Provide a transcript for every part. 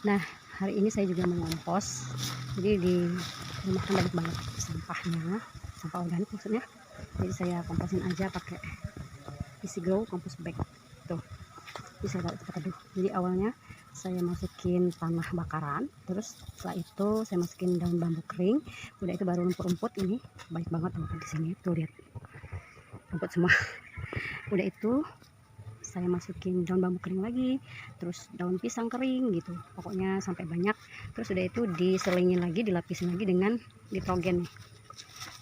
Nah, hari ini saya juga mengompos. Jadi di rumah kan banyak banget sampahnya, sampah organik maksudnya. Jadi saya komposin aja pakai Easy Grow Compost Bag. Tuh, bisa taruh tempat teduh. Jadi awalnya saya masukin tanah bakaran, terus setelah itu saya masukin daun bambu kering. Udah itu baru rumput-rumput ini banyak banget tuh di sini. Tuh lihat, rumput semua. Udah itu saya masukin daun bambu kering lagi, terus daun pisang kering gitu, pokoknya sampai banyak. Terus udah itu diselingin lagi, dilapisin lagi dengan nitrogen,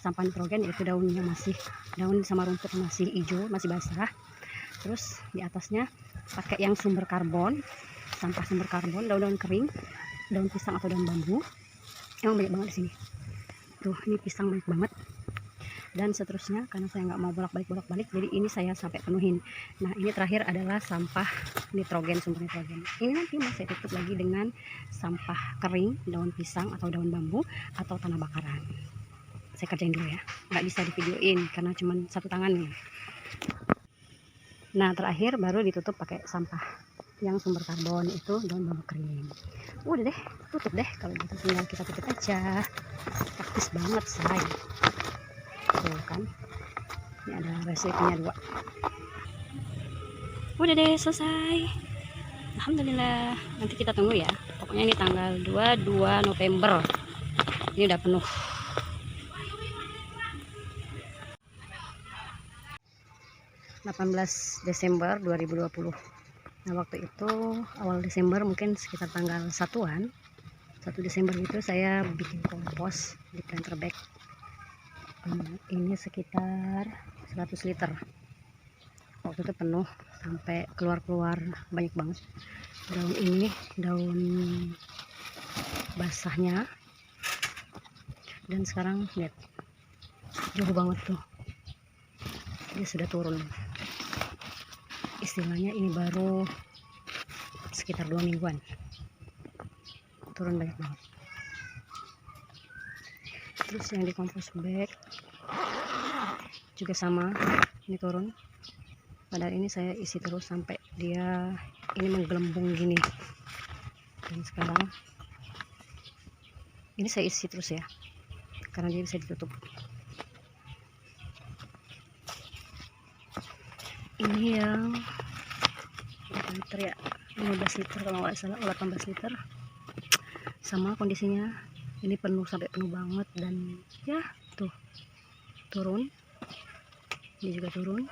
sampah nitrogen, yaitu daunnya masih daun sama rumput masih hijau, masih basah. Terus di atasnya pakai yang sumber karbon, sampah sumber karbon, daun-daun kering, daun pisang atau daun bambu. Emang banyak banget di sini. Tuh, ini pisang banyak banget. Dan seterusnya, karena saya nggak mau bolak-balik, jadi ini saya sampai penuhin. Nah, ini terakhir adalah sampah nitrogen, sumber nitrogen. Ini nanti mau saya tutup lagi dengan sampah kering, daun pisang atau daun bambu atau tanah bakaran. Saya kerjain dulu ya, nggak bisa divideoin karena cuma satu tangan nih. Nah, terakhir baru ditutup pakai sampah yang sumber karbon, itu daun bambu kering. Udah deh, tutup deh. Kalau gitu tinggal kita tutup aja. Praktis banget say. Tuh kan, ini ada resepnya 2. Udah deh, selesai. Alhamdulillah. Nanti kita tunggu ya. Pokoknya ini tanggal 22 November. Ini udah penuh. Desember 2020. Nah, waktu itu awal Desember, mungkin sekitar tanggal 1-an, 1 Desember itu saya bikin kompos di planter bag. Ini sekitar 100 liter. Waktu itu penuh sampai keluar-keluar banyak banget. Daun ini, daun basahnya. Dan sekarang lihat, jauh banget tuh, dia sudah turun. Istilahnya ini baru sekitar 2 mingguan, turun banyak banget. Terus yang di compost bag juga sama, ini turun. Padahal ini saya isi terus sampai dia ini menggelembung gini. Dan sekarang ini saya isi terus ya, karena dia bisa ditutup. Ini yang berapa liter ya, 15 liter kalau nggak salah, 18 liter. Sama kondisinya, ini penuh sampai penuh banget. Dan ya tuh, turun. Ini juga turun,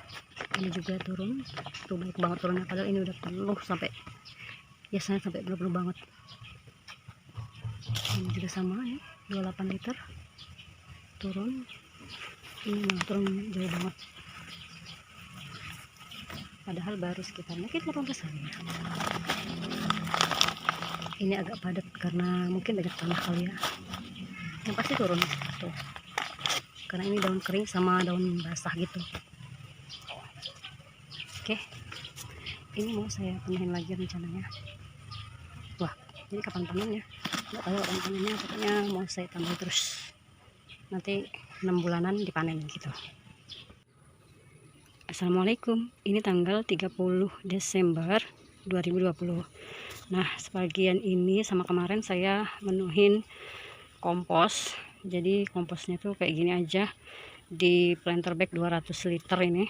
ini juga turun. Tuh banyak banget turunnya, padahal ini udah penuh sampai, biasanya sampai penuh banget. Ini juga sama ya, 28 liter turun. Ini malah turun jauh banget, padahal baru sekitar mungkin 18 hari. Ini agak padat karena mungkin banyak tanah kali ya, yang pasti turun tuh, karena ini daun kering sama daun basah gitu. Oke, ini mau saya penuhin lagi rencananya. Wah, jadi kapan panennya nggak tahu, kapan panennya, pokoknya mau saya tambah terus, nanti 6 bulanan dipanen gitu. Assalamualaikum, ini tanggal 30 Desember 2020. Nah, sebagian ini sama kemarin saya menuhin kompos. Jadi komposnya tuh kayak gini aja, di planter bag 200 liter ini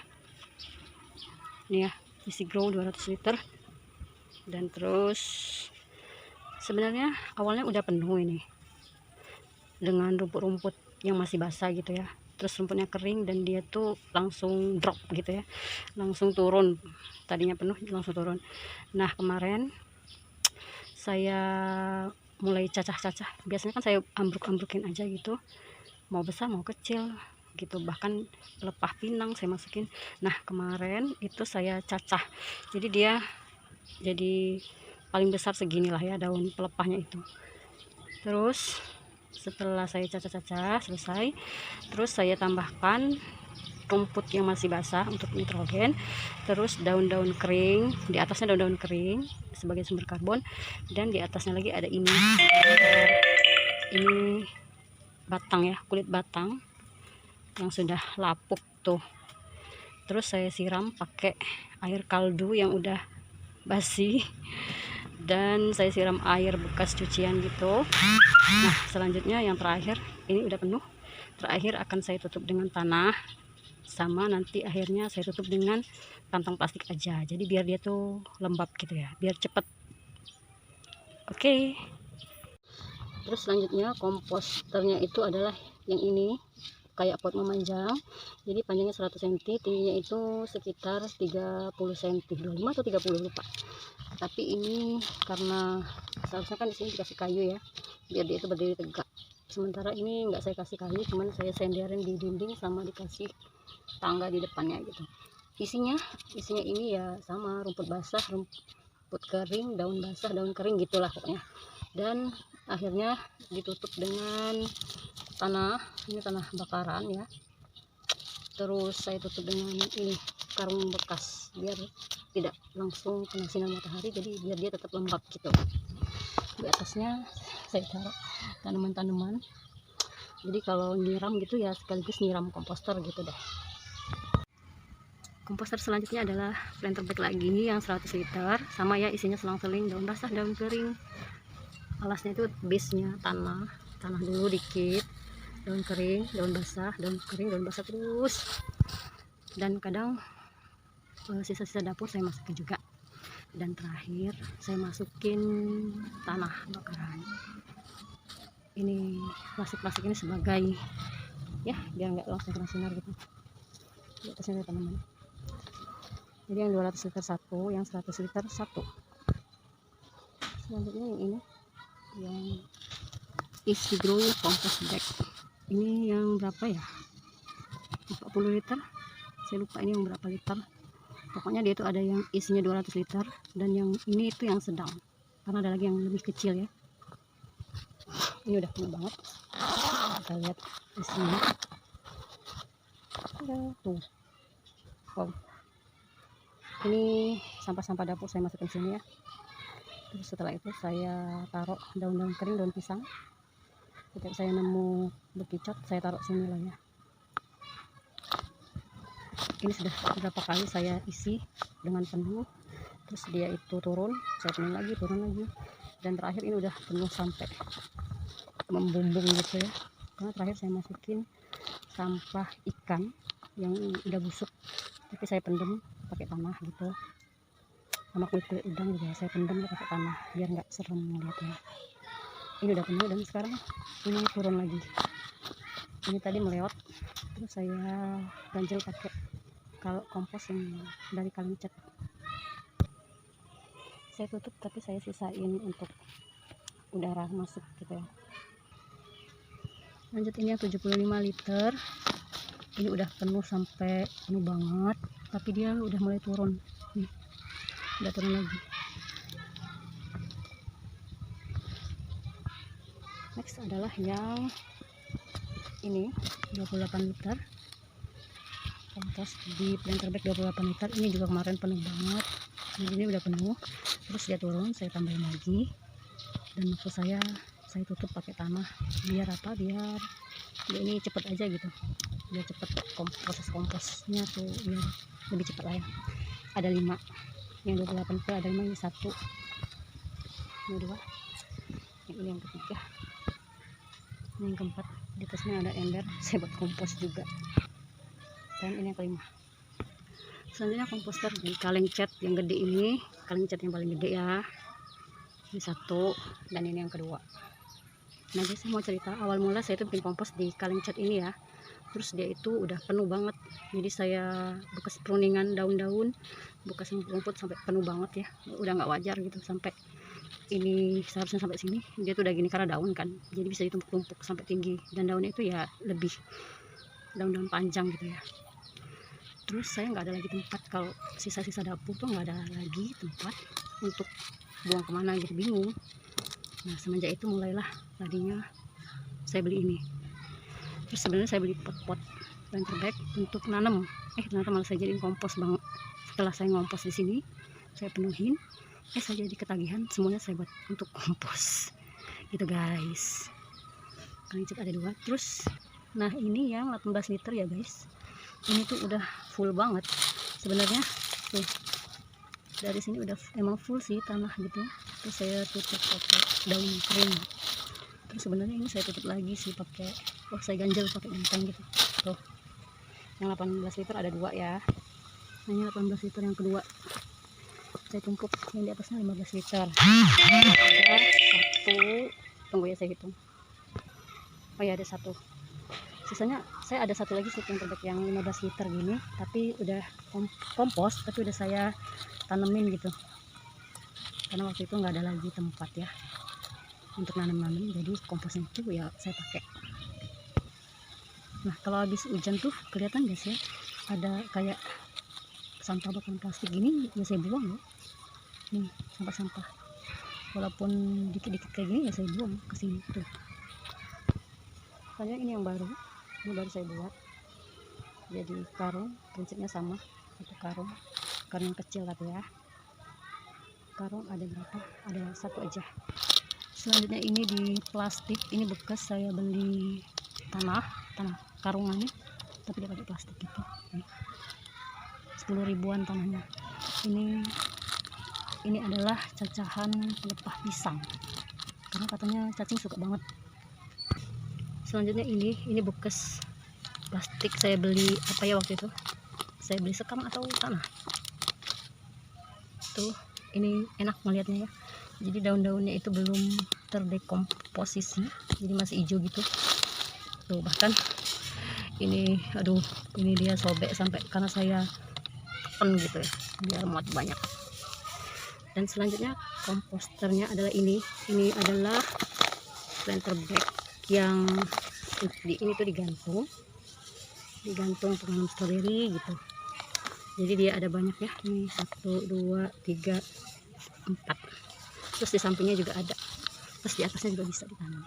ya, Easy Grow 200 liter. Dan terus sebenarnya awalnya udah penuh ini dengan rumput-rumput yang masih basah gitu ya. Terus rumputnya kering dan dia tuh langsung drop gitu ya, langsung turun. Tadinya penuh langsung turun. Nah, kemarin saya mulai cacah-cacah. Biasanya kan saya ambruk-ambrukin aja gitu, mau besar mau kecil gitu, bahkan pelepah pinang saya masukin. Nah, kemarin itu saya cacah, jadi dia jadi paling besar segini lah ya daun pelepahnya itu. Terus setelah saya cacah-cacah selesai, terus saya tambahkan rumput yang masih basah untuk nitrogen, terus daun-daun kering, di atasnya daun-daun kering sebagai sumber karbon, dan di atasnya lagi ada ini batang ya, kulit batang yang sudah lapuk tuh. Terus saya siram pakai air kaldu yang udah basi dan saya siram air bekas cucian gitu. Nah selanjutnya yang terakhir, ini udah penuh, terakhir akan saya tutup dengan tanah, sama nanti akhirnya saya tutup dengan kantong plastik aja, jadi biar dia tuh lembab gitu ya, biar cepet. Oke. Terus selanjutnya komposternya itu adalah yang ini, kayak pot memanjang, jadi panjangnya 100 cm, tingginya itu sekitar 30 cm, 25 atau 30 lupa. Tapi ini karena seharusnya kan di sini dikasih kayu ya, biar dia itu berdiri tegak. Sementara ini nggak saya kasih kayu, cuman saya senderin di dinding sama dikasih tangga di depannya gitu. Isinya ini ya sama, rumput basah, rumput kering, daun basah, daun kering gitulah pokoknya. Dan akhirnya ditutup dengan tanah, ini tanah bakaran ya. Terus saya tutup dengan ini karung bekas biar tidak langsung kena sinar matahari, jadi biar dia tetap lembab gitu. Di atasnya saya taruh tanaman-tanaman, jadi kalau nyiram gitu ya sekaligus nyiram komposter gitu deh. Komposter selanjutnya adalah planter bag lagi yang 100 liter, sama ya, isinya selang-seling, daun basah, daun kering. Alasnya itu base-nya tanah dulu dikit, daun kering, daun basah, daun kering, daun basah terus. Dan kadang sisa-sisa dapur saya masukin juga. Dan terakhir saya masukin tanah bakaran. Ini plastik ini sebagai ya biar nggak langsung kena sinar gitu. Di atasnya ada tanaman. Jadi yang 200 liter satu, yang 100 liter satu. Selanjutnya yang ini, yang Easy Grow compost bag. Ini yang berapa ya? 40 liter. Saya lupa ini yang berapa liter. Pokoknya dia itu ada yang isinya 200 liter dan yang ini itu yang sedang. Karena ada lagi yang lebih kecil ya. Ini udah penuh banget. Kita lihat isinya. Ada tuh. Wow. Ini sampah-sampah dapur saya masukin sini ya. Terus setelah itu saya taruh daun-daun kering, daun pisang. Setiap saya nemu bekicot saya taruh sini lah ya. Ini sudah beberapa kali saya isi dengan penuh, terus dia itu turun, saya turun lagi, dan terakhir ini udah penuh sampai membumbung gitu ya. Karena terakhir saya masukin sampah ikan yang udah busuk, tapi saya pendem pakai tanah gitu, sama kulit udang juga saya pendem pakai tanah biar nggak serem ngeliatnya. Ini udah penuh dan sekarang ini turun lagi. Ini tadi melewat, terus saya ganjel pakai kalau kompos yang dari kaleng cat. Saya tutup tapi saya sisain untuk udara masuk gitu ya. Lanjut ini yang 75 liter. Ini udah penuh sampai penuh banget, tapi dia udah mulai turun. Nih, udah turun lagi. Next adalah yang ini 28 liter. Kompos di planter bag 28 liter. Ini juga kemarin penuh banget. Ini udah penuh. Terus dia turun, saya tambahin lagi. Dan maksud saya tutup pakai tanah biar apa? Biar ini cepet aja gitu. Biar cepet proses komposnya tuh biar lebih cepat lah ya. Ada 5. Yang 28 liter ada 5, ini 1. Ini 2. Ini yang ketiga. Ini yang keempat. Di atasnya ada ember. Saya buat kompos juga. Dan ini yang kelima. Selanjutnya komposter di kaleng cat yang gede ini, kaleng cat yang paling gede ya. Ini 1 dan ini yang kedua. Nah, jadi saya mau cerita awal mula saya itu bikin kompos di kaleng cat ini ya. Terus dia itu udah penuh banget. Jadi saya bekas pruningan daun-daun, bekas rumput sampai penuh banget ya. Udah nggak wajar gitu sampai ini seharusnya sampai sini. Dia tuh udah gini karena daun kan. Jadi bisa ditumpuk-tumpuk sampai tinggi dan daunnya itu ya lebih daun-daun panjang gitu ya. Terus saya nggak ada lagi tempat, kalau sisa-sisa dapur tuh nggak ada lagi tempat untuk buang kemana gitu, bingung. Nah semenjak itu mulailah tadinya saya beli ini. Terus sebenarnya saya beli pot-pot planter bag untuk nanam, ternyata malah saya jadiin kompos banget. Setelah saya ngompos di sini, saya penuhin, saya jadi ketagihan, semuanya saya buat untuk kompos gitu guys. Kaleng cat ada 2. Terus nah ini yang 18 liter ya guys, ini tuh udah full banget sebenarnya tuh. dari sini udah emang full sih tanah gitu, terus saya tutup pakai daun kering. Terus sebenarnya ini saya tutup lagi sih pakai, saya ganjel pakai genteng gitu. Tuh yang 18 liter ada 2 ya, hanya 18 liter yang kedua saya tumpuk, yang di atasnya 15 liter. Ada 1, tunggu ya saya hitung. Oh ya, ada 1, sisanya saya ada 1 lagi sih yang terbaik yang 15 liter gini, tapi udah kompos, tapi udah saya tanemin gitu, karena waktu itu nggak ada lagi tempat ya untuk nanam-nanam, jadi komposnya itu ya saya pakai. Nah kalau habis hujan tuh kelihatan guys ya, ada kayak sampah bakalan plastik gini, ya saya buang ya. Nih sampah-sampah, walaupun dikit-dikit kayak gini ya saya buang ke sini tuh. Soalnya ini yang baru, ini baru saya buat jadi karung, prinsipnya sama, satu karung yang kecil tapi ya. Karung ada berapa? Ada 1 aja. Selanjutnya ini di plastik, ini bekas saya beli tanah karungannya, tapi dia pakai plastik gitu. 10 ribuan tanahnya. Ini adalah cacahan pelepah pisang, karena katanya cacing suka banget. Selanjutnya ini bekas plastik saya beli apa ya waktu itu, saya beli sekam atau tanah tuh. Ini enak melihatnya ya, jadi daun-daunnya itu belum terdekomposisi, jadi masih hijau gitu tuh. Bahkan ini, aduh, ini dia sobek sampai karena saya tepen gitu ya biar muat banyak. Dan selanjutnya komposternya adalah ini adalah planter bag yang ini tuh digantung untuk nanam stroberi gitu. Jadi dia ada banyak ya, ini 1, 2, 3, 4, terus di sampingnya juga ada, terus di atasnya juga bisa ditanam.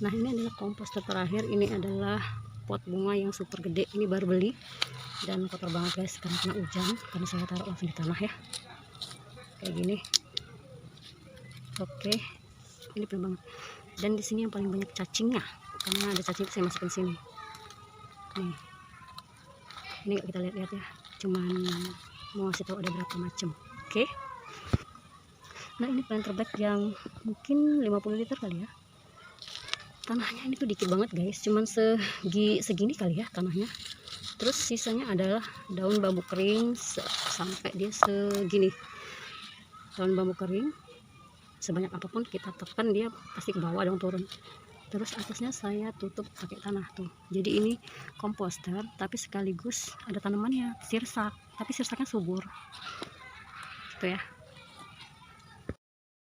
Nah ini adalah komposter terakhir, ini adalah pot bunga yang super gede, ini baru beli dan kotor banget guys karena kena hujan, karena saya taruh langsung di tanah ya kayak gini. Oke, ini penuh banget, dan di sini yang paling banyak cacingnya, karena ada cacing saya masukin sini nih. Ini nggak kita lihat-lihat ya, cuman mau ngasih tahu ada berapa macam. Oke. Nah ini planter bag yang mungkin 50 liter kali ya. Tanahnya ini tuh dikit banget guys, cuman segini kali ya tanahnya. Terus sisanya adalah daun bambu kering sampai dia segini. Daun bambu kering sebanyak apapun kita tekan dia pasti ke bawah dong, turun. Terus atasnya saya tutup pakai tanah tuh. Jadi ini komposter tapi sekaligus ada tanamannya, sirsak, tapi sirsaknya subur gitu ya.